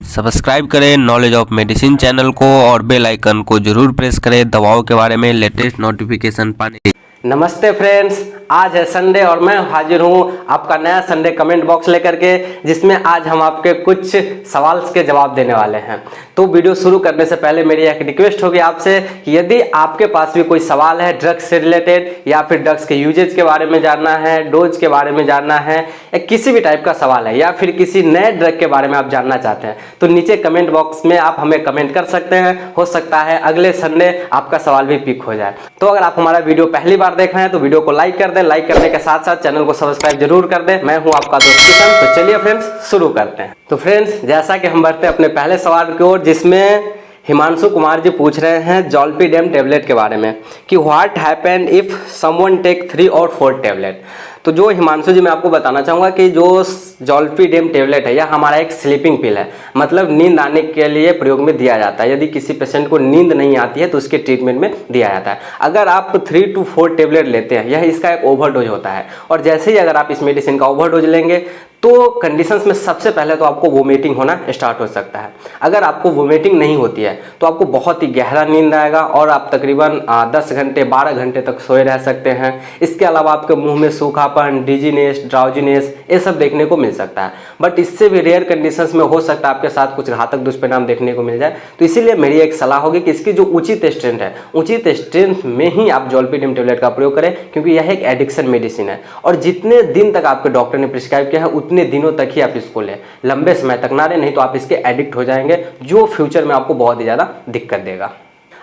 Subscribe करें knowledge of medicine channel को और बेल आइकन को जरूर प्रेस करें दवाओं के बारे में लेटेस्ट नोटिफिकेशन पाने के लिए। नमस्ते फ्रेंड्स, आज है संडे और मैं हाजिर हूँ आपका नया संडे कमेंट बॉक्स लेकर के, जिसमें आज हम आपके कुछ सवाल के जवाब देने वाले हैं। तो वीडियो शुरू करने से पहले मेरी एक रिक्वेस्ट होगी आपसे कि यदि आपके पास भी कोई सवाल है ड्रग्स से रिलेटेड या फिर ड्रग्स के यूजेज के बारे में जानना है, डोज के बारे में जानना है या किसी भी टाइप का सवाल है या फिर किसी नए ड्रग के बारे में आप जानना चाहते हैं, तो नीचे कमेंट बॉक्स में आप हमें कमेंट कर सकते हैं। हो सकता है अगले संडे आपका सवाल भी पिक हो जाए। तो अगर आप हमारा वीडियो पहली बार देख रहे हैं तो वीडियो को लाइक कर दें, लाइक करने के साथ साथ चैनल को सब्सक्राइब जरूर कर दें। मैं हूं आपका दोस्त किशन। तो चलिए फ्रेंड्स शुरू करते हैं। तो फ्रेंड्स, जैसा कि हम बढ़ते हैं अपने पहले सवाल की ओर, जिसमें हिमांशु कुमार जी पूछ रहे हैं ज़ोलपीडेम टेबलेट के बारे में कि what happen if someone take 3 और 4 टेबलेट। तो जो हिमांशु जी, मैं आपको बताना चाहूँगा कि जो ज़ोलपीडेम टेबलेट है यह हमारा एक स्लीपिंग पिल है, मतलब नींद आने के लिए प्रयोग में दिया जाता है। यदि किसी पेशेंट को नींद नहीं आती है तो उसके ट्रीटमेंट में दिया जाता है। अगर आप 3 to 4 टेबलेट लेते हैं, यह इसका एक ओवरडोज होता है, और जैसे ही अगर आप इस मेडिसिन का ओवरडोज लेंगे तो कंडीशंस में सबसे पहले तो आपको वोमिटिंग होना स्टार्ट हो सकता है। अगर आपको वोमिटिंग नहीं होती है तो आपको बहुत ही गहरा नींद आएगा और आप तकरीबन 10 घंटे 12 घंटे तक सोए रह सकते हैं। इसके अलावा आपके मुंह में सूखापन, डिजीनेस, ड्राउजीनेस ये सब देखने को मिल सकता है। बट इससे भी रेयर कंडीशंस में हो सकता है आपके साथ कुछ घातक दुष्परिणाम देखने को मिल जाए। तो इसीलिए मेरी एक सलाह होगी कि इसकी जो उचित स्ट्रेंथ है, उचित स्ट्रेंथ में ही आप ज़ोलपीडेम टेबलेट का प्रयोग करें, क्योंकि यह एक एडिक्शन मेडिसिन है और जितने दिन तक आपके डॉक्टर ने प्रिस्क्राइब किया है उतने दिनों तक ही आप इसको लें, लंबे समय तक ना लें, नहीं तो आप इसके एडिक्ट हो जाएंगे, जो फ्यूचर में आपको बहुत ही ज़्यादा दिक्कत देगा।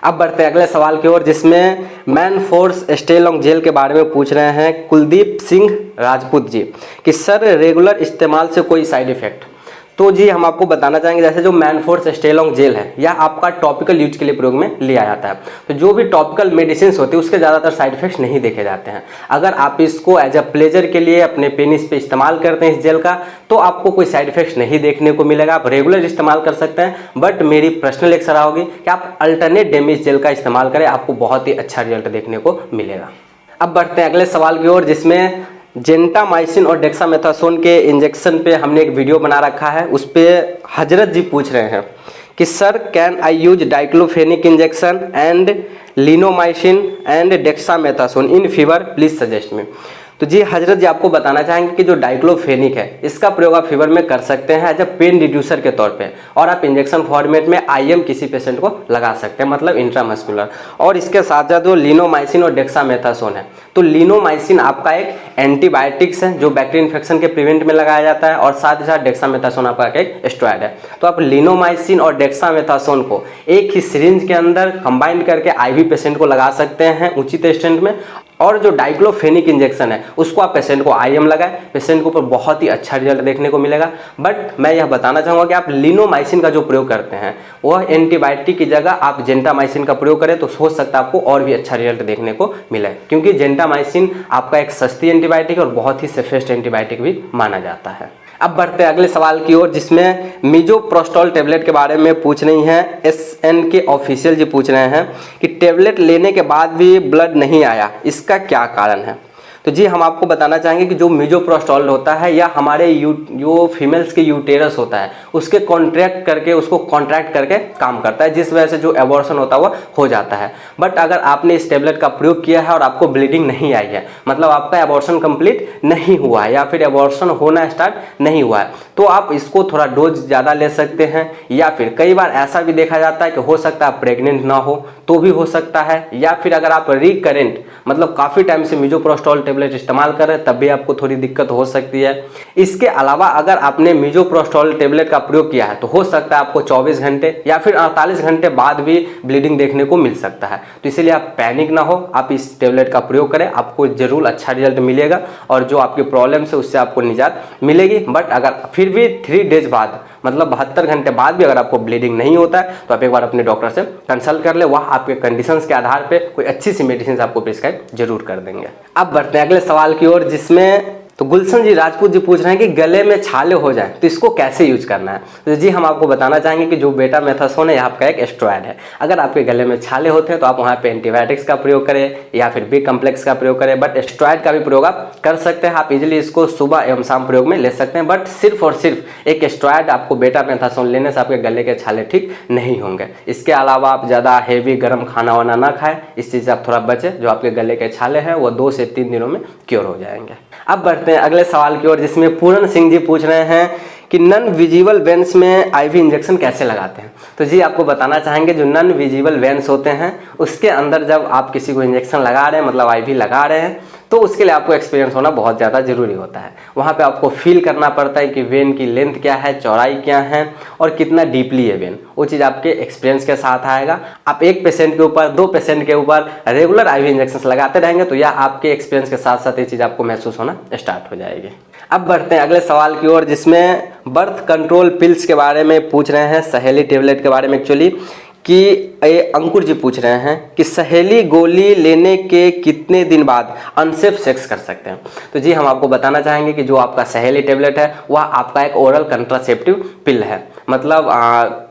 अब बढ़ते हैं अगले सवाल की ओर, जिसमें Manforce Staylong gel के बारे में पूछ रहे हैं कुलदीप सिंह राजपूत जी कि सर रेगुलर इस्तेमाल से कोई साइड इफेक्ट। तो जी, हम आपको बताना चाहेंगे जैसे जो Manforce Staylong gel है यह आपका टॉपिकल यूज के लिए प्रयोग में लिया जाता है। तो जो भी टॉपिकल मेडिसिन होती है उसके ज़्यादातर साइड इफेक्ट्स नहीं देखे जाते हैं। अगर आप इसको एज अ प्लेजर के लिए अपने पेनिस पे इस्तेमाल करते हैं इस जेल का, तो आपको कोई साइड इफेक्ट्स नहीं देखने को मिलेगा। आप रेगुलर इस्तेमाल कर सकते हैं, बट मेरी पर्सनल एक सलाह होगी कि आप अल्टरनेट डे में इस जेल का इस्तेमाल करें, आपको बहुत ही अच्छा रिजल्ट देखने को मिलेगा। अब बढ़ते हैं अगले सवाल की ओर, जिसमें जेंटामाइसिन और डेक्सामेथासोन के इंजेक्शन पे हमने एक वीडियो बना रखा है। उस पर हजरत जी पूछ रहे हैं कि sir can I use diclofenac injection and lincomycin and dexamethasone in fever, please suggest me. तो जी हजरत जी, आपको बताना चाहेंगे कि जो डाइक्लोफेनिक है इसका प्रयोग आप फीवर में कर सकते हैं एज अ पेन रिड्यूसर के तौर पे, और आप इंजेक्शन फॉर्मेट में आईएम किसी पेशेंट को लगा सकते हैं, मतलब इंट्रामस्कुलर। और इसके साथ साथ जो लिनोमाइसिन और डेक्सामेथासोन है, तो लिनोमाइसिन आपका एक एंटीबायोटिक्स है जो बैक्टीरियल इन्फेक्शन के प्रिवेंट में लगाया जाता है, और साथ ही साथ डेक्सामेथासोन आपका एक स्टेरॉइड है। तो आप लिनोमाइसिन और डेक्सामेथासोन को एक ही सिरिंज के अंदर कंबाइन करके आईवी पेशेंट को लगा सकते हैं उचित स्ट्रेंथ में, और जो डाइक्लोफेनिक इंजेक्शन है उसको आप पेशेंट को आईएम लगाएं, पेशेंट के ऊपर बहुत ही अच्छा रिजल्ट देखने को मिलेगा। बट मैं यह बताना चाहूँगा कि आप लिनोमाइसिन का जो प्रयोग करते हैं वह एंटीबायोटिक की जगह आप जेंटामाइसिन का प्रयोग करें, तो हो सकता है आपको और भी अच्छा रिजल्ट देखने को मिले, क्योंकि जेंटामाइसिन आपका एक सस्ती एंटीबायोटिक और बहुत ही सेफेस्ट एंटीबायोटिक भी माना जाता है। अब बढ़ते हैं अगले सवाल की ओर, जिसमें मिजोप्रोस्टोल टेबलेट के बारे में पूछ रही हैं एसएन के ऑफिशियल जी पूछ रहे हैं कि टेबलेट लेने के बाद भी ब्लड नहीं आया, इसका क्या कारण है। तो जी, हम आपको बताना चाहेंगे कि जो मिजोप्रोस्टोल होता है या हमारे जो फीमेल्स के यूटेरस होता है उसको कॉन्ट्रैक्ट करके काम करता है, जिस वजह से जो एबॉर्शन होता है वह हो जाता है। बट अगर आपने इस टेबलेट का प्रयोग किया है और आपको ब्लीडिंग नहीं आई है, मतलब आपका एबॉर्शन कंप्लीट नहीं हुआ है या फिर एबॉर्शन होना स्टार्ट नहीं हुआ है, तो आप इसको थोड़ा डोज ज़्यादा ले सकते हैं। या फिर कई बार ऐसा भी देखा जाता है कि हो सकता है आप प्रेग्नेंट ना हो तो भी हो सकता है, या फिर अगर आप रिकरेंट मतलब काफ़ी टाइम से मिजोप्रोस्टोल टेबलेट इस्तेमाल कर रहे हैं तब भी आपको थोड़ी दिक्कत हो सकती है। इसके अलावा अगर आपने मिजोप्रोस्टोल टेबलेट का प्रयोग किया है तो हो सकता है आपको 24 घंटे या फिर 48 घंटे बाद भी ब्लीडिंग देखने को मिल सकता है। तो इसीलिए आप पैनिक ना हो, आप इस टेबलेट का प्रयोग करें, आपको जरूर अच्छा रिजल्ट मिलेगा और जो आपकी प्रॉब्लम है उससे आपको निजात मिलेगी। बट अगर फिर भी 3 डेज बाद मतलब 72 घंटे बाद भी अगर आपको ब्लीडिंग नहीं होता है तो आप एक बार अपने डॉक्टर से कंसल्ट कर ले, वह आपके कंडीशंस के आधार पे कोई अच्छी सी मेडिसिन आपको प्रिस्क्राइब जरूर कर देंगे। अब बढ़ते हैं अगले सवाल की ओर, जिसमें तो गुलशन जी राजपूत जी पूछ रहे हैं कि गले में छाले हो जाए तो इसको कैसे यूज करना है। तो जी हम आपको बताना चाहेंगे कि जो बेटामेथासोन है आपका एक स्टेरॉइड है। अगर आपके गले में छाले होते हैं तो आप वहाँ पे एंटीबायोटिक्स का प्रयोग करें या फिर बी कम्प्लेक्स का प्रयोग करें, बट स्टेरॉइड का भी प्रयोग आप कर सकते हैं। आप इजीली इसको सुबह एवं शाम प्रयोग में ले सकते हैं, बट सिर्फ और सिर्फ एक स्टेरॉइड आपको बेटामेथासोन लेने से आपके गले के छाले ठीक नहीं होंगे। इसके अलावा आप ज़्यादा हेवी गर्म खाना वाना ना खाएं, इस चीज़ से आप थोड़ा बचें। जो आपके गले के छाले हैं वो 2 से 3 दिनों में क्योर हो जाएंगे। अब बढ़ते हैं अगले सवाल की ओर, जिसमें पूरन सिंह जी पूछ रहे हैं कि नॉन विजिबल वेन्स में आईवी इंजेक्शन कैसे लगाते हैं। तो जी आपको बताना चाहेंगे जो नॉन विजिबल वेन्स होते हैं उसके अंदर जब आप किसी को इंजेक्शन लगा रहे हैं, मतलब आईवी लगा रहे हैं, तो उसके लिए आपको एक्सपीरियंस होना बहुत ज़्यादा ज़रूरी होता है। वहाँ पे आपको फील करना पड़ता है कि वेन की लेंथ क्या है, चौड़ाई क्या है और कितना डीपली है वेन। वो चीज़ आपके एक्सपीरियंस के साथ आएगा। आप एक पेशेंट के ऊपर 2 पेशेंट के ऊपर रेगुलर आईवी इंजेक्शन लगाते रहेंगे तो यह आपके एक्सपीरियंस के साथ साथ ये चीज़ आपको महसूस होना स्टार्ट हो जाएगी। अब बढ़ते हैं अगले सवाल की ओर, जिसमें बर्थ कंट्रोल पिल्स के बारे में पूछ रहे हैं, सहेली टेबलेट के बारे में एक्चुअली, कि ये अंकुर जी पूछ रहे हैं कि सहेली गोली लेने के कितने दिन बाद अनसेफ सेक्स कर सकते हैं। तो जी हम आपको बताना चाहेंगे कि जो आपका सहेली टेबलेट है वह आपका एक ओरल कंट्रासेप्टिव पिल है। मतलब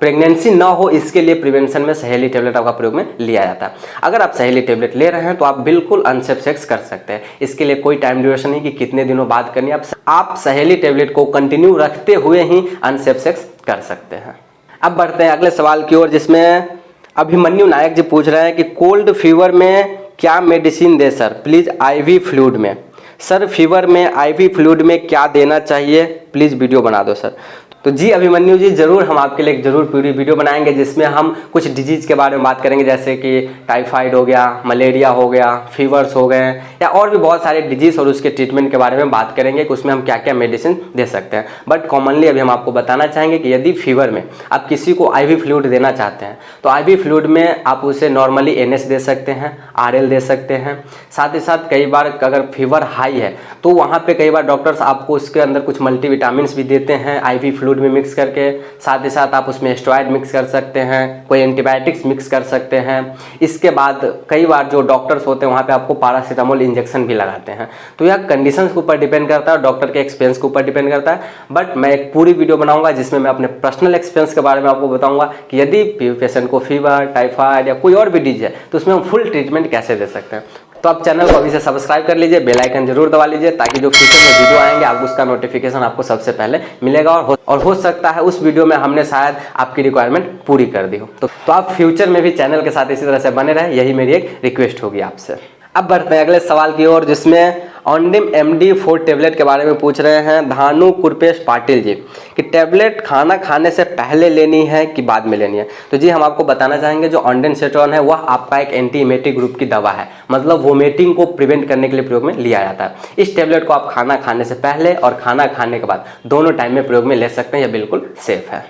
प्रेगनेंसी ना हो इसके लिए प्रिवेंशन में सहेली टेबलेट आपका प्रयोग में लिया जाता है। अगर आप सहेली टेबलेट ले रहे हैं तो आप बिल्कुल अनसेफ सेक्स कर सकते हैं। इसके लिए कोई टाइम ड्यूरेशन नहीं कि कितने दिनों बाद करनी है। आप सहेली टेबलेट को कंटिन्यू रखते हुए ही अनसेफ सेक्स कर सकते हैं। अब बढ़ते हैं अगले सवाल की ओर, जिसमें अभिमन्यु नायक जी पूछ रहे हैं कि कोल्ड फीवर में क्या medicine they sir, please IV fluid में। सर फीवर में आईवी फ्लूइड में क्या देना चाहिए, प्लीज़ वीडियो बना दो सर। तो जी अभिमन्यु जी ज़रूर हम आपके लिए जरूर पूरी वीडियो बनाएंगे जिसमें हम कुछ डिजीज़ के बारे में बात करेंगे, जैसे कि टाइफाइड हो गया, मलेरिया हो गया, फीवर्स हो गए या और भी बहुत सारे डिजीज़ और उसके ट्रीटमेंट के बारे में बात करेंगे कि उसमें हम क्या क्या मेडिसिन दे सकते हैं। बट कॉमनली अभी हम आपको बताना चाहेंगे कि यदि फीवर में आप किसी को आईवी फ्लूइड देना चाहते हैं तो आईवी फ्लूइड में आप उसे नॉर्मली NS दे सकते हैं, RL दे सकते हैं। साथ ही साथ कई बार अगर फीवर हाई है तो वहाँ पे कई बार डॉक्टर्स आपको उसके अंदर कुछ मल्टीविटामिन्स भी देते हैं आईवी फ्लूइड में मिक्स करके। साथ ही साथ आप उसमें स्टेरॉइड मिक्स कर सकते हैं, कोई एंटीबायोटिक्स मिक्स कर सकते हैं। इसके बाद कई बार जो डॉक्टर्स होते हैं वहाँ पे आपको पैरासीटामोल इंजेक्शन भी लगाते हैं। तो यह कंडीशंस के ऊपर डिपेंड करता है, डॉक्टर के एक्सपीरियंस के ऊपर डिपेंड करता है। बट मैं एक पूरी वीडियो बनाऊंगा जिसमें मैं अपने पर्सनल एक्सपीरियंस के बारे में आपको बताऊंगा कि यदि पेशेंट को फीवर, टाइफाइड या कोई और भी डिजीज है तो उसमें हम फुल ट्रीटमेंट कैसे दे सकते हैं। तो आप चैनल को अभी से सब्सक्राइब कर लीजिए, बेल आइकन जरूर दबा लीजिए ताकि जो फ्यूचर में वीडियो आएंगे आपको उसका नोटिफिकेशन आपको सबसे पहले मिलेगा। और हो सकता है उस वीडियो में हमने शायद आपकी रिक्वायरमेंट पूरी कर दी हो। तो आप फ्यूचर में भी चैनल के साथ इसी तरह से बने रहे, यही मेरी एक रिक्वेस्ट होगी आपसे। अब बढ़ते हैं अगले सवाल की ओर, जिसमें ऑन्डिम MD4 टेबलेट के बारे में पूछ रहे हैं धानु कुरपेश पाटिल जी कि टेबलेट खाना खाने से पहले लेनी है कि बाद में लेनी है। तो जी हम आपको बताना चाहेंगे जो ऑन्डेनसेट्रॉन है वह आपका एक एंटी इमेटिक ग्रुप की दवा है, मतलब वोमिटिंग को प्रिवेंट करने के लिए प्रयोग में लिया जाता है। इस टेबलेट को आप खाना खाने से पहले और खाना खाने के बाद दोनों टाइम में प्रयोग में ले सकते हैं, यह बिल्कुल सेफ है।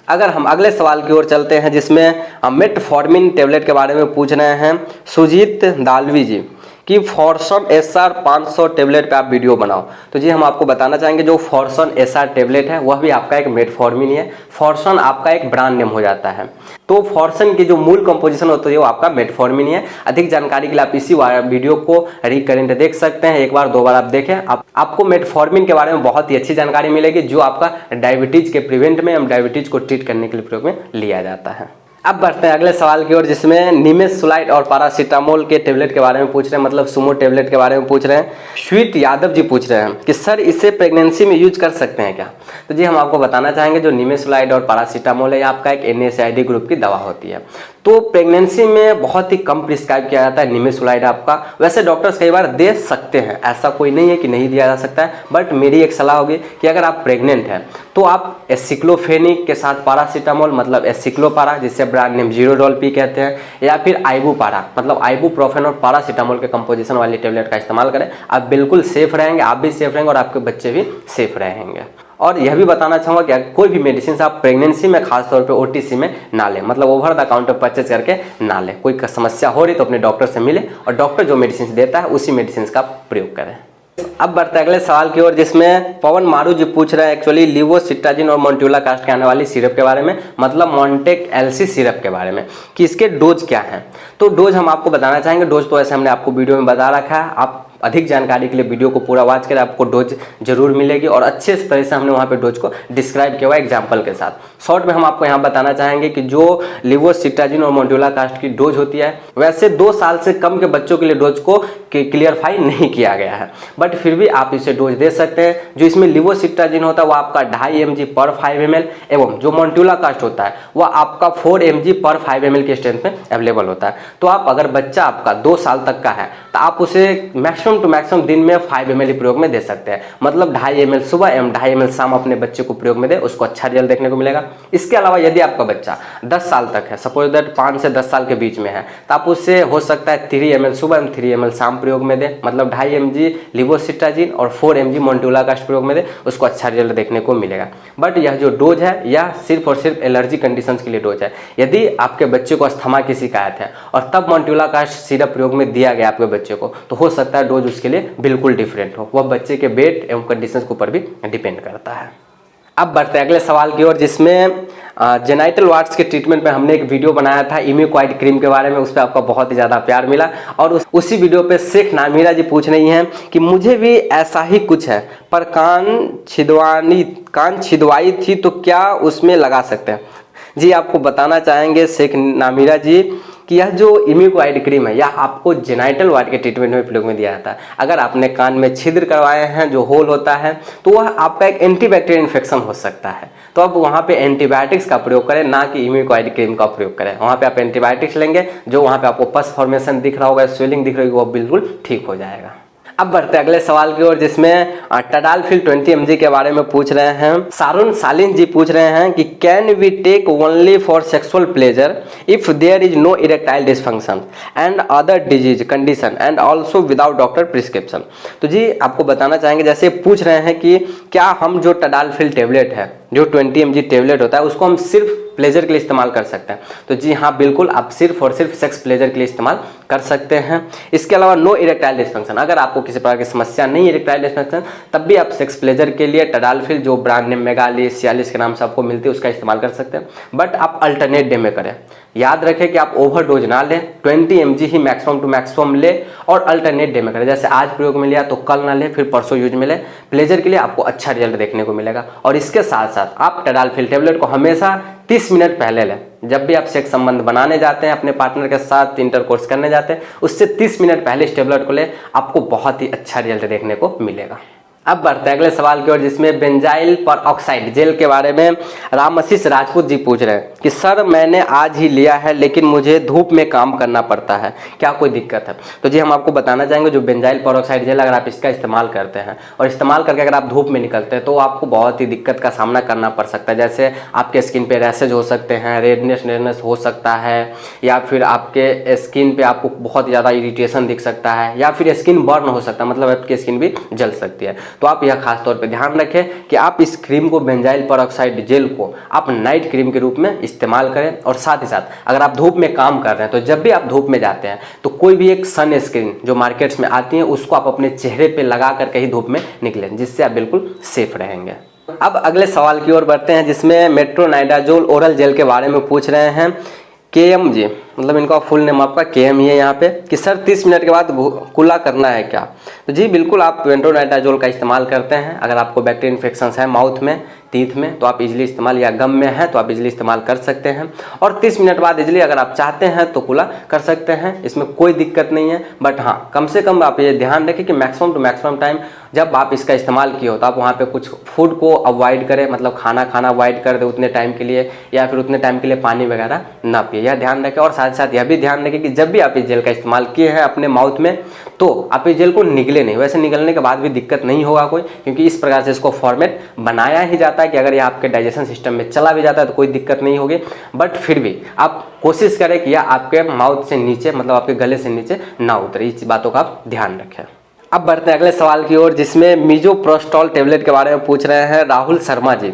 अगर हम अगले सवाल की ओर चलते हैं, जिसमें मेटफॉर्मिन टेबलेट के बारे में पूछ रहे हैं सुजीत दालवी जी कि फॉर्सन SR 500 टेबलेट पे आप वीडियो बनाओ। तो जी हम आपको बताना चाहेंगे जो फॉर्सन SR टेबलेट है वह भी आपका एक मेटफॉर्मिन ही है। फॉर्सन आपका एक ब्रांड नेम हो जाता है। तो फॉर्सन की जो मूल कंपोजिशन होती है वो आपका मेटफॉर्मिन ही है। अधिक जानकारी के लिए आप इसी वीडियो को रिकरेंट देख सकते हैं, एक बार 2 बार आप देखें, आपको मेटफॉर्मिन के बारे में बहुत ही अच्छी जानकारी मिलेगी जो आपका डायबिटीज के प्रिवेंट में, डायबिटीज को ट्रीट करने के लिए प्रयोग में लिया जाता है। अब बढ़ते हैं अगले सवाल की ओर, जिसमें निमेसुलाइड और पैरासीटामोल के टेबलेट के बारे में पूछ रहे हैं, मतलब सुमो टेबलेट के बारे में पूछ रहे हैं। स्वीट यादव जी पूछ रहे हैं कि सर इसे प्रेगनेंसी में यूज कर सकते हैं क्या। तो जी हम आपको बताना चाहेंगे जो निमेसुलाइड और पैरासीटामोल है आपका एक NSAID ग्रुप की दवा होती है। तो प्रेगनेंसी में बहुत ही कम प्रिस्क्राइब किया जाता है निमेसुलाइड आपका। वैसे डॉक्टर्स कई बार दे सकते हैं, ऐसा कोई नहीं है कि नहीं दिया जा सकता है, बट मेरी एक सलाह होगी कि अगर आप प्रेग्नेंट हैं तो आप एसिक्लोफेनिक के साथ पैरासीटामोल, मतलब एसिक्लोपारा जिससे ब्रांड नेम जीरोडोल-पी कहते हैं, या फिर आइबुपारा मतलब आइबुप्रोफेन और पैरासीटामोल के कंपोजिशन वाली टेबलेट का इस्तेमाल करें। आप बिल्कुल सेफ रहेंगे, आप भी सेफ रहेंगे और आपके बच्चे भी सेफ रहेंगे। और यह भी बताना चाहूँगा कि कोई भी मेडिसिन आप प्रेगनेंसी में खासतौर पे OTC में ना लें, मतलब ओवर द काउंटर परचेज करके ना लें। कोई समस्या हो रही तो अपने डॉक्टर से मिले और डॉक्टर जो मेडिसिन देता है उसी मेडिसिन का प्रयोग करें। अब बढ़ते हैं अगले सवाल की ओर, जिसमें पवन मारू जी पूछ रहे हैं एक्चुअली लिवोसिट्राजिन और मोन्ट्यूला कास्ट के आने वाली सिरप के बारे में, मतलब मॉन्टेक LC सिरप के बारे में कि इसके डोज क्या हैं। तो डोज हम आपको बताना चाहेंगे, डोज तो ऐसे हमने आपको वीडियो में बता रखा है, आप अधिक जानकारी के लिए वीडियो को पूरा वॉच करें, आपको डोज जरूर मिलेगी और अच्छे तरह से हमने वहाँ पे डोज को डिस्क्राइब किया हुआ एग्जाम्पल के साथ। शॉर्ट में हम आपको यहाँ बताना चाहेंगे कि जो लेवोसिट्राजिन और मोडुलाकास्ट की डोज होती है वैसे 2 साल से कम के बच्चों के लिए डोज को क्लियरफाई नहीं किया गया है, बट फिर भी आप इसे डोज दे सकते हैं। जो इसमें लेवोसिट्राजिन होता है वो आपका 2.5 mg पर 5 ml एवं जो मोडुलाकास्ट होता है वह आपका 4 mg पर 5 ml के स्ट्रेंथ में अवेलेबल होता है। तो आप अगर बच्चा आपका 2 साल तक का है तो आप उसे मैक्सिमम टू मैक्सिमम दिन में 5 ml प्रयोग में दे सकते हैं, मतलब 2.5 ml सुबह एवं 2.5 ml शाम अपने बच्चे को प्रयोग में दे, उसको अच्छा रिजल्ट देखने को मिलेगा। इसके अलावा यदि आपका बच्चा 10 साल तक है, सपोज दैट 5 से 10 साल के बीच में है, तो आप उससे हो सकता है 3 ml सुबह एवं 3 ml शाम प्रयोग में दे, मतलब 2.5 mg लेवोसिट्राजिन और 4 mg मोडुलाकास्ट प्रयोग में दे, उसको अच्छा रिजल्ट देखने को मिलेगा। बट यह जो डोज है यह सिर्फ और सिर्फ एलर्जी कंडीशंस के लिए डोज है। यदि आपके बच्चे को अस्थमा की शिकायत है और तब मोडुलाकास्ट सिरप प्रयोग में दिया गया आपके बच्चे को, तो हो सकता है डोज उसके लिए बिल्कुल डिफरेंट हो, वह बच्चे के वेट एवं कंडीशंस के ऊपर भी डिपेंड करता है। अब बढ़ते हैं अगले सवाल की ओर, जिसमें जेनाइटल वार्ड्स के ट्रीटमेंट पे हमने एक वीडियो बनाया था इम्यूक्वाइड क्रीम के बारे में, उस पर आपका बहुत ही ज़्यादा प्यार मिला और उसी वीडियो पे शेख नामीरा जी पूछ रही हैं कि मुझे भी ऐसा ही कुछ है पर कान छिदवाई थी तो क्या उसमें लगा सकते हैं। जी आपको बताना चाहेंगे शेख नामीरा जी कि यह जो इम्यूक्वाइड क्रीम है यह आपको जेनाइटल वार्ड के ट्रीटमेंट में प्रयोग में दिया जाता है। अगर आपने कान में छिद्र करवाए हैं, जो होल होता है, तो वह आपका एक एंटीबैक्टीरियल इन्फेक्शन हो सकता है, तो आप वहाँ पे एंटीबायोटिक्स का प्रयोग करें, ना कि इम्यूक्वाइड क्रीम का प्रयोग करें। वहाँ पे आप एंटीबायोटिक्स लेंगे, जो वहाँ पे आपको पस फॉर्मेशन दिख रहा होगा, स्वेलिंग दिख रही होगी, वो बिल्कुल ठीक हो जाएगा। अब बढ़ते हैं अगले सवाल की ओर, जिसमें टडालफिल 20 mg के बारे में पूछ रहे हैं। सारुण सालिन जी पूछ रहे हैं कि can we take only for sexual pleasure if there is no erectile dysfunction and other disease condition and also without doctor prescription. तो जी आपको बताना चाहेंगे, जैसे पूछ रहे हैं कि क्या हम जो टडालफिल टेबलेट है, जो 20 mg टेबलेट होता है, उसको हम सिर्फ प्लेजर के लिए इस्तेमाल कर सकते हैं। तो जी हाँ बिल्कुल, आप सिर्फ और सिर्फ सेक्स प्लेजर के लिए इस्तेमाल कर सकते हैं। इसके अलावा नो इरेक्टाइल डिसफंक्शन, अगर आपको किसी प्रकार की समस्या नहीं है इरेक्टाइल डिसफंक्शन, तब भी आप सेक्स प्लेजर के लिए टडालफिल, जो ब्रांड नेम मेगाली 46 के नाम से आपको मिलती है, उसका इस्तेमाल कर सकते हैं। बट आप अल्टरनेट डे में करें। याद रखें कि आप ओवरडोज ना लें, 20 mg ही मैक्सिमम टू मैक्सिमम ले और अल्टरनेट डे में करें। जैसे आज प्रयोग में लिया तो कल ना ले, फिर परसों यूज में ले। प्लेजर के लिए आपको अच्छा रिजल्ट देखने को मिलेगा। और इसके साथ साथ आप टडालफिल टेबलेट को हमेशा 30 मिनट पहले लें। जब भी आप सेक्स संबंध बनाने जाते हैं, अपने पार्टनर के साथ इंटरकोर्स करने जाते हैं, उससे 30 मिनट पहले इस टेबलेट को लें, आपको बहुत ही अच्छा रिजल्ट देखने को मिलेगा। अब बढ़ते हैं अगले सवाल की ओर, जिसमें बेंजाइल परऑक्साइड जेल के बारे में रामआशीष राजपूत जी पूछ रहे हैं कि सर मैंने आज ही लिया है लेकिन मुझे धूप में काम करना पड़ता है, क्या कोई दिक्कत है। तो जी हम आपको बताना चाहेंगे, जो बेंजाइल परऑक्साइड जेल अगर आप इसका इस्तेमाल करते हैं और इस्तेमाल करके अगर आप धूप में निकलते हैं तो आपको बहुत ही दिक्कत का सामना करना पड़ सकता है। जैसे आपके स्किन पे रैशेज हो सकते हैं, रेडनेस हो सकता है, या फिर आपके स्किन पे आपको बहुत ज़्यादा इरिटेशन दिख सकता है, या फिर स्किन बर्न हो सकता है, मतलब आपकी स्किन भी जल सकती है। तो आप यह खास तौर पे ध्यान रखें कि आप इस क्रीम को, बेंजाइल परऑक्साइड जेल को, आप नाइट क्रीम के रूप में इस्तेमाल करें। और साथ ही साथ अगर आप धूप में काम कर रहे हैं तो जब भी आप धूप में जाते हैं तो कोई भी एक सन स्क्रीन जो मार्केट्स में आती है उसको आप अपने चेहरे पे लगा कर कहीं धूप में निकलें, जिससे आप बिल्कुल सेफ रहेंगे। अब अगले सवाल की ओर बढ़ते हैं, जिसमें मेट्रोनाइडाजोल ओरल जेल के बारे में पूछ रहे हैं KM जी, मतलब इनका फुल नेम आपका KM ही है यहाँ पे, कि सर 30 मिनट के बाद कुल्ला करना है क्या। तो जी बिल्कुल, आप मेट्रोनाइडाजोल का इस्तेमाल करते हैं। अगर आपको बैक्टीरियल इन्फेक्शन है माउथ में, टीथ में, तो आप इजीली इस्तेमाल, या गम में है तो आप इजीली इस्तेमाल कर सकते हैं। और 30 मिनट बाद इजीली अगर आप चाहते हैं तो कुल्ला कर सकते हैं, इसमें कोई दिक्कत नहीं है। बट हाँ, कम से कम आप ये ध्यान रखें कि मैक्सिमम टू मैक्सिमम टाइम जब आप इसका इस्तेमाल किए हो तो आप वहाँ पे कुछ फूड को अवॉइड करें, मतलब खाना अवॉइड कर दे उतने टाइम के लिए, या फिर उतने टाइम के लिए पानी वगैरह ना पिए, यह ध्यान रखें। और साथ साथ यह भी ध्यान रखें कि जब भी आप इस जेल का इस्तेमाल किए हैं अपने माउथ में, तो आप इस जेल को निगले नहीं। वैसे निगलने के बाद भी दिक्कत नहीं होगा कोई, क्योंकि इस प्रकार से इसको फॉर्मेट बनाया ही जाता है कि अगर यह आपके डाइजेशन सिस्टम में चला भी जाता है तो कोई दिक्कत नहीं होगी। बट फिर भी आप कोशिश करें कि यह आपके माउथ से नीचे, मतलब आपके गले से नीचे ना उतरे। इस बातों का आप ध्यान रखें। अब बढ़ते हैं अगले सवाल की ओर, जिसमें मीजोप्रोस्टॉल टेबलेट के बारे में पूछ रहे हैं राहुल शर्मा जी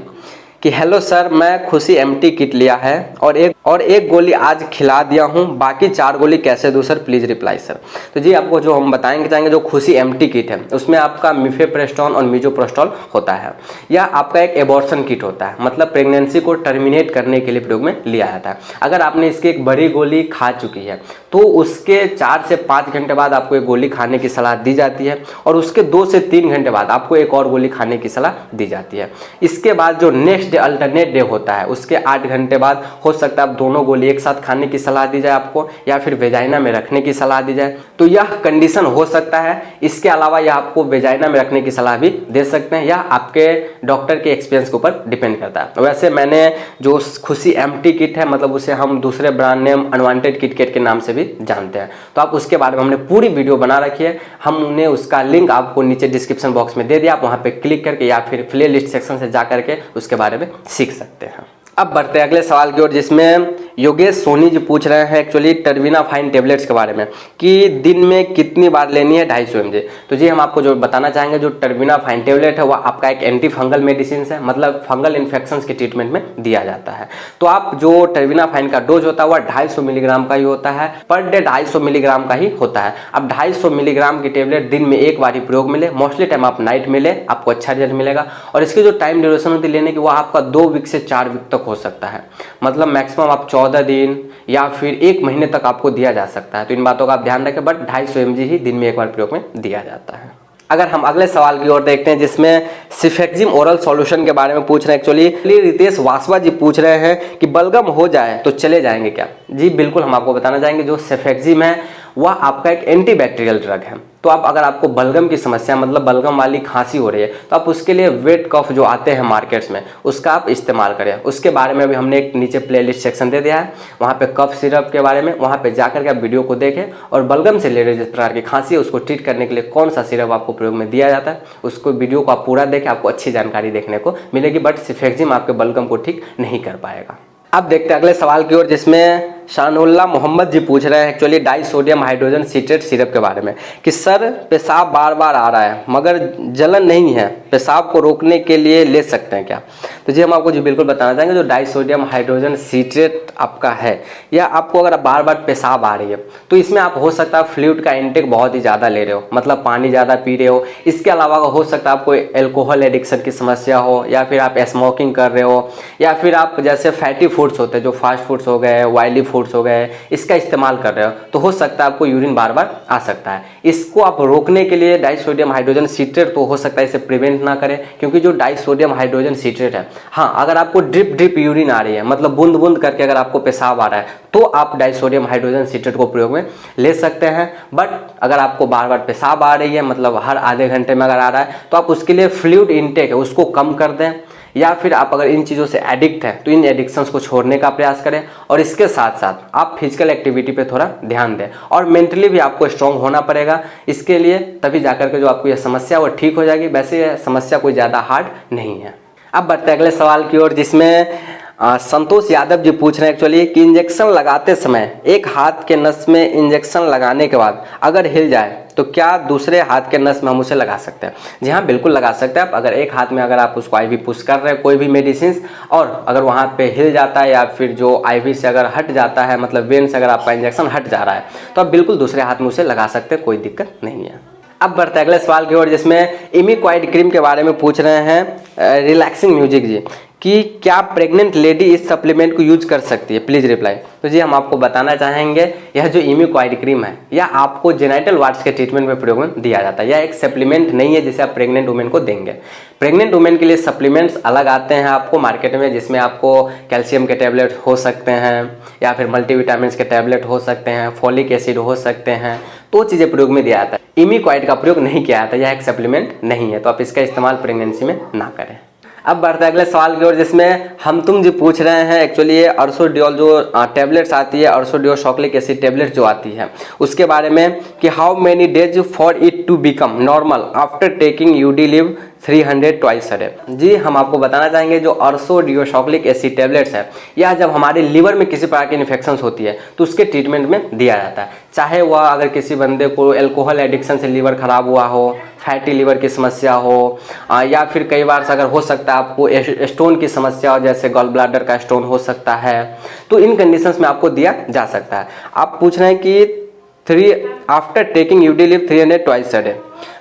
कि हेलो सर, मैं खुशी MT किट लिया है और एक और एक गोली आज खिला दिया हूँ, बाकी 4 गोली कैसे दूँ सर, प्लीज़ रिप्लाई सर। तो जी आपको जो हम बताएंगे चाहेंगे, जो खुशी एम्प्टी किट है उसमें आपका मिफेप्रेस्टोन और मिजोप्रोस्टोल होता है। यह आपका एक एबॉर्शन किट होता है, मतलब प्रेगनेंसी को टर्मिनेट करने के लिए प्रयोग में लिया जाता है। अगर आपने इसकी एक बड़ी गोली खा चुकी है तो उसके 4 से 5 घंटे बाद आपको एक गोली खाने की सलाह दी जाती है, और उसके 2 से 3 घंटे बाद आपको एक और गोली खाने की सलाह दी जाती है। इसके बाद जो नेक्स्ट डे अल्टरनेट डे होता है, उसके 8 घंटे बाद हो सकता है आप दोनों गोली एक साथ खाने की सलाह दी जाए आपको, या फिर वेजाइना में रखने की सलाह दी जाए, तो यह कंडीशन हो सकता है। इसके अलावा यह आपको वेजाइना में रखने की सलाह भी दे सकते हैं, या आपके डॉक्टर के एक्सपीरियंस के ऊपर डिपेंड करता है। वैसे मैंने जो खुशी एम्प्टी किट है, मतलब उसे हम दूसरे ब्रांड नेम अनवांटेड किट के नाम से भी जानते हैं, तो आप उसके बारे में हमने पूरी वीडियो बना रखी है। हमने उसका लिंक आपको नीचे डिस्क्रिप्शन बॉक्स में दे दिया, आप वहां पे क्लिक करके या फिर प्ले लिस्ट सेक्शन से जा करके उसके बारे में सीख सकते हैं। अब बढ़ते हैं अगले सवाल की ओर, जिसमें योगेश सोनी जी पूछ रहे हैं एक्चुअली टर्बिना फाइन टेबलेट्स के बारे में कि दिन में कितनी बार लेनी है 250 mg। तो जी हम आपको जो बताना चाहेंगे, जो टर्बिना फाइन टेबलेट है वह आपका एक एंटी फंगल मेडिसिन है, मतलब फंगल इन्फेक्शन के ट्रीटमेंट में दिया जाता है। तो आप जो टर्बिना फाइन का डोज होता है वह 250 मिलीग्राम का ही होता है, पर डे 250 मिलीग्राम का ही होता है। अब 250 मिलीग्राम की टेबलेट दिन में एक बार ही प्रयोग मिले, मोस्टली टाइम आप नाइट में ले, आपको अच्छा रिजल्ट मिलेगा। और इसकी जो टाइम ड्यूरेशन होती है लेने की, वह आपका 2 वीक से 4 वीक तक हो सकता है, मतलब मैक्सिमम आप 14 दिन या फिर 1 महीने तक आपको दिया जा सकता है। तो इन बातों का आप ध्यान रखें, बट 250 mg ही दिन में एक बार प्रयोग में दिया जाता है। अगर हम अगले सवाल की ओर देखते हैं, जिसमें सिफेक्जिम ओरल सॉल्यूशन के बारे में पूछ रहे हैं एक्चुअली रितेश वासवा जी पूछ रहे हैं कि बलगम हो जाए तो चले जाएंगे क्या। जी बिल्कुल, हम आपको बताना चाहेंगे जो सिफेक्जिम है वह आपका एक एंटीबैक्टीरियल ड्रग है। तो आप अगर आपको बलगम की समस्या, मतलब बलगम वाली खांसी हो रही है, तो आप उसके लिए वेट कफ जो आते हैं मार्केट्स में उसका आप इस्तेमाल करें। उसके बारे में भी हमने एक नीचे प्लेलिस्ट सेक्शन दे दिया है, वहाँ पे कफ सिरप के बारे में, वहाँ पे जाकर के आप वीडियो को देखें और बलगम से रिलेटेड जिस प्रकार की खांसी है उसको ट्रीट करने के लिए कौन सा सिरप आपको प्रयोग में दिया जाता है, उसको वीडियो को आप पूरा देखें, आपको अच्छी जानकारी देखने को मिलेगी। बट सिफेक्जिम आपके बलगम को ठीक नहीं कर पाएगा। अब देखते हैं अगले सवाल की ओर, जिसमें शानुल्ला मोहम्मद जी पूछ रहे हैं actually disodium hydrogen citrate syrup के बारे में कि सर पेशाब बार बार आ रहा है मगर जलन नहीं है, पेशाब को रोकने के लिए ले सकते हैं क्या। तो जी हम आपको जी बिल्कुल बताना चाहेंगे, जो डाई सोडियम हाइड्रोजन सीट्रेट आपका है, या आपको अगर बार बार पेशाब आ रही है तो इसमें आप हो सकता है फ्लूइड का इंटेक बहुत ही ज़्यादा ले रहे हो, मतलब पानी ज़्यादा पी रहे हो। इसके अलावा हो सकता है आपको एल्कोहल एडिक्शन की समस्या हो, या फिर आप स्मोकिंग कर रहे हो, या फिर आप जैसे फैटी फूड्स होते हैं, जो फास्ट फूड्स हो गए, ऑयली फूड्स हो गए, इसका इस्तेमाल कर रहे हो, तो हो सकता है आपको यूरिन बार बार आ सकता है। इसको आप रोकने के लिए डाई सोडियम हाइड्रोजन सीट्रेट तो हो सकता है इसे प्रिवेंट ना करें, क्योंकि जो डाई सोडियम हाइड्रोजन सीट्रेट है, हाँ अगर आपको ड्रिप यूरिन आ रही है, मतलब बूंद बूंद करके अगर आपको पेशाब आ रहा है, तो आप डाई सोडियम हाइड्रोजन सीट्रेट को प्रयोग में ले सकते हैं। बट अगर आपको बार बार पेशाब आ रही है, मतलब हर आधे घंटे में अगर आ रहा है, तो आप उसके लिए फ्लूइड इंटेक है उसको कम कर दें, या फिर आप अगर इन चीज़ों से एडिक्ट हैं तो इन एडिक्शंस को छोड़ने का प्रयास करें। और इसके साथ साथ आप फिजिकल एक्टिविटी पे थोड़ा ध्यान दें, और मेंटली भी आपको स्ट्रांग होना पड़ेगा इसके लिए, तभी जाकर के जो आपको यह समस्या वो ठीक हो जाएगी। वैसे यह समस्या कोई ज़्यादा हार्ड नहीं है। अब बढ़ते हैं अगले सवाल की ओर, जिसमें संतोष यादव जी पूछ रहे हैं एक्चुअली कि इंजेक्शन लगाते समय एक हाथ के नस में इंजेक्शन लगाने के बाद अगर हिल जाए तो क्या दूसरे हाथ के नस में हम उसे लगा सकते हैं। जी हाँ बिल्कुल लगा सकते हैं आप। अगर एक हाथ में अगर आप उसको आईवी पुश कर रहे हैं कोई भी मेडिसिन, और अगर वहाँ पे हिल जाता है या फिर जो आईवी से अगर हट जाता है, मतलब वेन से अगर आपका इंजेक्शन हट जा रहा है, तो आप बिल्कुल दूसरे हाथ में उसे लगा सकते हैं, कोई दिक्कत नहीं है। अब बढ़ते हैं अगले सवाल की ओर, जिसमें इमिक्वाइड क्रीम के बारे में पूछ रहे हैं रिलैक्सिंग म्यूजिक जी कि क्या प्रेग्नेंट लेडी इस सप्लीमेंट को यूज कर सकती है, प्लीज़ रिप्लाई। तो जी हम आपको बताना चाहेंगे, यह जो इमिक्वाइड क्रीम है यह आपको जेनाइटल वार्ड्स के ट्रीटमेंट में प्रयोग में दिया जाता है। यह एक सप्लीमेंट नहीं है जिसे आप प्रेग्नेंट वुमेन को देंगे। प्रेग्नेंट वुमेन के लिए सप्लीमेंट्स अलग आते हैं आपको मार्केट में, जिसमें आपको कैल्शियम के टैबलेट हो सकते हैं, या फिर मल्टीविटामिन के टैबलेट हो सकते हैं, फॉलिक एसिड हो सकते हैं, तो चीज़ें प्रयोग में दिया जाता है। इमिक्वाइड का प्रयोग नहीं किया जाता, यह एक सप्लीमेंट नहीं है, तो आप इसका इस्तेमाल प्रेगनेंसी में ना करें। अब बढ़ते हैं अगले सवाल की ओर, जिसमें हम तुम जी पूछ रहे हैं एक्चुअली ये अर्सोडियोल जो टैबलेट्स आती है, अर्सोडियोसॉक्लिक एसिड टैबलेट जो आती है, उसके बारे में कि how many days for it to become normal after taking Udiliv 300 twice a day. जी हम आपको बताना चाहेंगे जो अर्सो डिओक्साइक्लिक एसिड टेबलेट्स है, यह जब हमारे लीवर में किसी प्रकार की इन्फेक्शन होती है तो उसके ट्रीटमेंट में दिया जाता है। चाहे वह अगर किसी बंदे को एल्कोहल एडिक्शन से लीवर खराब हुआ हो, फैटी लीवर की समस्या हो, या फिर कई बार से अगर हो सकता है आपको स्टोन की समस्या हो, जैसे गॉल ब्लैडर का स्टोन हो सकता है, तो इन कंडीशंस में आपको दिया जा सकता है। आप पूछ रहे हैं कि after taking Udiliv 300 twice a day,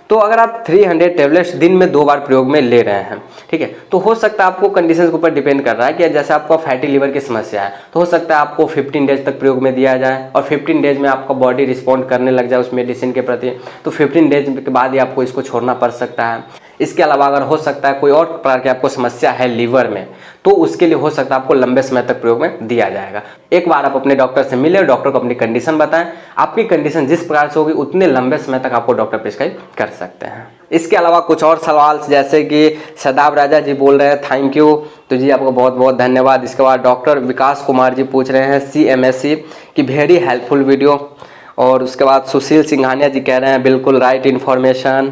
तो अगर आप 300 टेबलेट्स दिन में 2 बार प्रयोग में ले रहे हैं, ठीक है, तो हो सकता है आपको कंडीशन के ऊपर डिपेंड कर रहा है कि जैसे आपको फैटी लीवर की समस्या है तो हो सकता है आपको 15 डेज तक प्रयोग में दिया जाए और 15 डेज में आपका बॉडी रिस्पॉन्ड करने लग जाए उस मेडिसिन के प्रति, तो 15 डेज के बाद ही आपको इसको छोड़ना पड़ सकता है। इसके अलावा अगर हो सकता है कोई और प्रकार की आपको समस्या है लीवर में, तो उसके लिए हो सकता है आपको लंबे समय तक प्रयोग में दिया जाएगा। एक बार आप अपने डॉक्टर से मिले, डॉक्टर को अपनी कंडीशन बताएं, आपकी कंडीशन जिस प्रकार से होगी उतने लंबे समय तक आपको डॉक्टर प्रिस्क्राइब कर सकते हैं। इसके अलावा कुछ और सवाल जैसे कि सदाब राजा जी बोल रहे हैं थैंक यू, तो जी आपको बहुत बहुत धन्यवाद। इसके बाद डॉक्टर विकास कुमार जी पूछ रहे हैं CMSC की वेरी हेल्पफुल वीडियो, और उसके बाद सुशील सिंघानिया जी कह रहे हैं बिल्कुल राइट इन्फॉर्मेशन।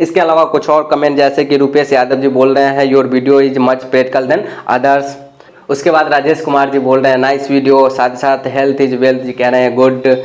इसके अलावा कुछ और कमेंट जैसे कि रुपेश यादव जी बोल रहे हैं your video is much practical than others. उसके बाद राजेश कुमार जी बोल रहे हैं नाइस वीडियो, साथ साथ हेल्थ इज वेल्थ जी कह रहे हैं गुड।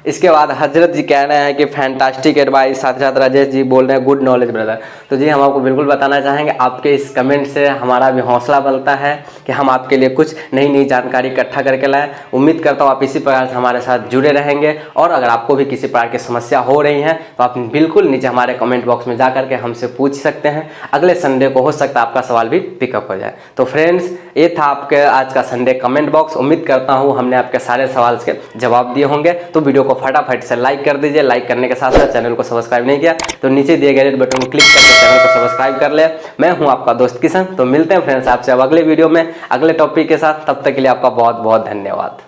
इसके बाद हजरत जी कह रहे हैं कि फैंटास्टिक एडवाइस, साथ साथ राजेश जी बोल रहे हैं गुड नॉलेज ब्रदर। तो जी हम आपको बिल्कुल बताना चाहेंगे, आपके इस कमेंट से हमारा भी हौसला बढ़ता है कि हम आपके लिए कुछ नई नई जानकारी इकट्ठा करके लाएं। उम्मीद करता हूँ आप इसी प्रकार से हमारे साथ जुड़े रहेंगे, और अगर आपको भी किसी प्रकार की समस्या हो रही है तो आप बिल्कुल नीचे हमारे कमेंट बॉक्स में जा करके हमसे पूछ सकते हैं। अगले संडे को हो सकता है आपका सवाल भी पिकअप हो जाए। तो फ्रेंड्स, ये था आपके आज का संडे कमेंट बॉक्स। उम्मीद करता हूँ हमने आपके सारे सवाल के जवाब दिए होंगे। तो वीडियो को फटाफट से लाइक कर दीजिए। लाइक करने के साथ साथ चैनल को सब्सक्राइब नहीं किया तो नीचे दिए गए रेड बटन को क्लिक करके चैनल को सब्सक्राइब कर ले। मैं हूं आपका दोस्त किशन। तो मिलते हैं फ्रेंड्स आपसे अब अगले वीडियो में अगले टॉपिक के साथ। तब तक के लिए आपका बहुत बहुत धन्यवाद।